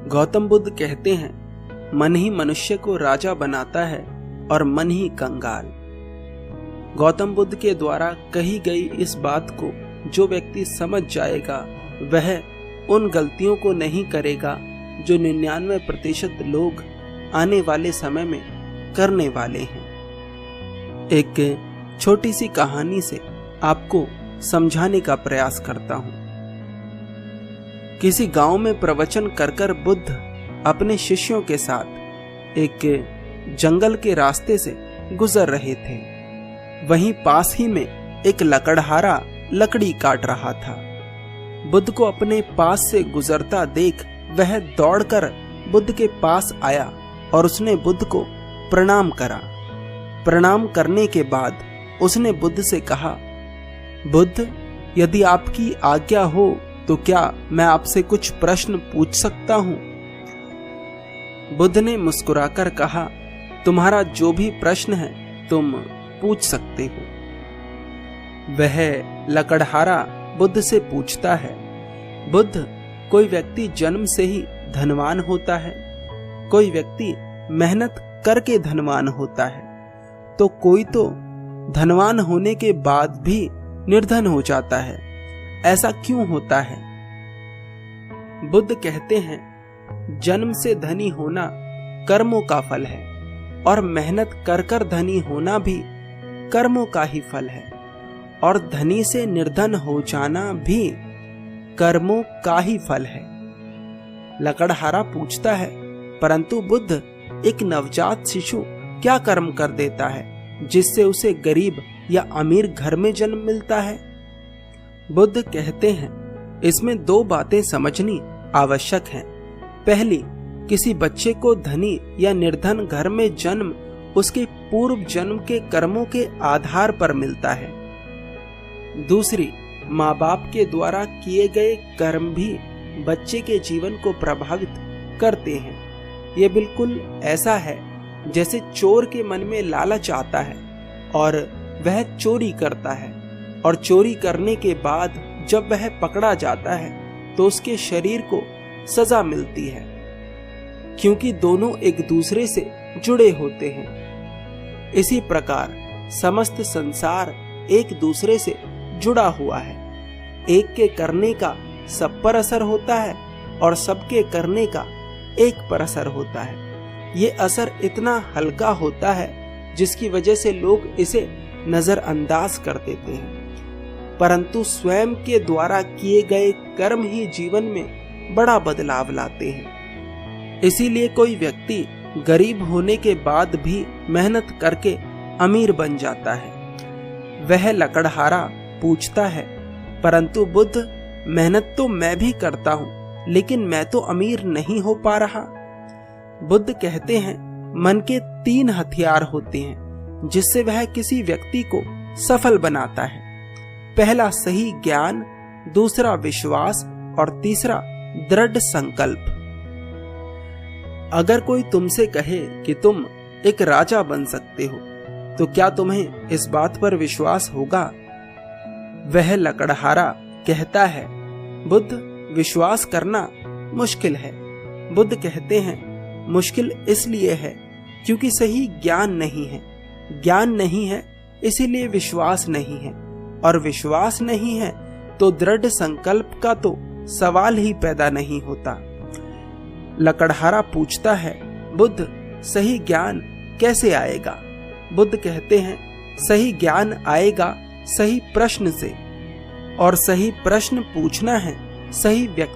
गौतम बुद्ध कहते हैं, मन ही मनुष्य को राजा बनाता है और मन ही कंगाल। गौतम बुद्ध के द्वारा कही गई इस बात को जो व्यक्ति समझ जाएगा वह उन गलतियों को नहीं करेगा जो 99% लोग आने वाले समय में करने वाले हैं। एक छोटी सी कहानी से आपको समझाने का प्रयास करता हूं। किसी गांव में प्रवचन कर बुद्ध अपने शिष्यों के साथ एक जंगल के रास्ते से गुजर रहे थे। वहीं पास ही में एक लकड़हारा लकड़ी काट रहा था। बुद्ध को अपने पास से गुजरता देख वह दौड़कर बुद्ध के पास आया और उसने बुद्ध को प्रणाम करा। प्रणाम करने के बाद उसने बुद्ध से कहा, बुद्ध, यदि आपकी आज्ञा हो तो क्या मैं आपसे कुछ प्रश्न पूछ सकता हूं? बुद्ध ने मुस्कुराकर कहा, तुम्हारा जो भी प्रश्न है तुम पूछ सकते हो। वह लकड़हारा बुद्ध से पूछता है, बुद्ध, कोई व्यक्ति जन्म से ही धनवान होता है, कोई व्यक्ति मेहनत करके धनवान होता है, तो कोई तो धनवान होने के बाद भी निर्धन हो जाता है, ऐसा क्यों होता है? बुद्ध कहते हैं, जन्म से धनी होना कर्मों का फल है और मेहनत कर धनी होना भी कर्मों का ही फल है, और धनी से निर्धन हो जाना भी कर्मों का ही फल है। लकड़हारा पूछता है, परंतु बुद्ध, एक नवजात शिशु क्या कर्म कर देता है जिससे उसे गरीब या अमीर घर में जन्म मिलता है? बुद्ध कहते हैं, इसमें दो बातें समझनी आवश्यक हैं। पहली, किसी बच्चे को धनी या निर्धन घर में जन्म उसके पूर्व जन्म के कर्मों के आधार पर मिलता है। दूसरी, माँ बाप के द्वारा किए गए कर्म भी बच्चे के जीवन को प्रभावित करते हैं। ये बिल्कुल ऐसा है जैसे चोर के मन में लालच आता है और वह चोरी करता है, और चोरी करने के बाद जब वह पकड़ा जाता है तो उसके शरीर को सजा मिलती है, क्योंकि दोनों एक दूसरे से जुड़े होते हैं। इसी प्रकार समस्त संसार एक दूसरे से जुड़ा हुआ है। एक के करने का सब पर असर होता है और सबके करने का एक पर असर होता है। ये असर इतना हल्का होता है जिसकी वजह से लोग इसे नजरअंदाज कर देते हैं, परंतु स्वयं के द्वारा किए गए कर्म ही जीवन में बड़ा बदलाव लाते हैं। इसीलिए कोई व्यक्ति गरीब होने के बाद भी मेहनत करके अमीर बन जाता है। वह लकड़हारा पूछता है, परंतु बुद्ध, मेहनत तो मैं भी करता हूं, लेकिन मैं तो अमीर नहीं हो पा रहा। बुद्ध कहते हैं, मन के 3 हथियार होते हैं जिससे वह किसी व्यक्ति को सफल बनाता है। पहला सही ज्ञान, दूसरा विश्वास और तीसरा दृढ़ संकल्प। अगर कोई तुमसे कहे कि तुम एक राजा बन सकते हो तो क्या तुम्हें इस बात पर विश्वास होगा? वह लकड़हारा कहता है, बुद्ध, विश्वास करना मुश्किल है। बुद्ध कहते हैं, मुश्किल इसलिए है क्योंकि सही ज्ञान नहीं है। ज्ञान नहीं है इसीलिए विश्वास नहीं है, और विश्वास नहीं है तो दृढ़ संकल्प का तो सवाल ही पैदा नहीं होता। लकड़हारा पूछता है, बुद्ध, सही ज्ञान कैसे आएगा? बुद्ध कहते हैं, सही ज्ञान आएगा सही प्रश्न से, और सही प्रश्न पूछना है सही व्यक्ति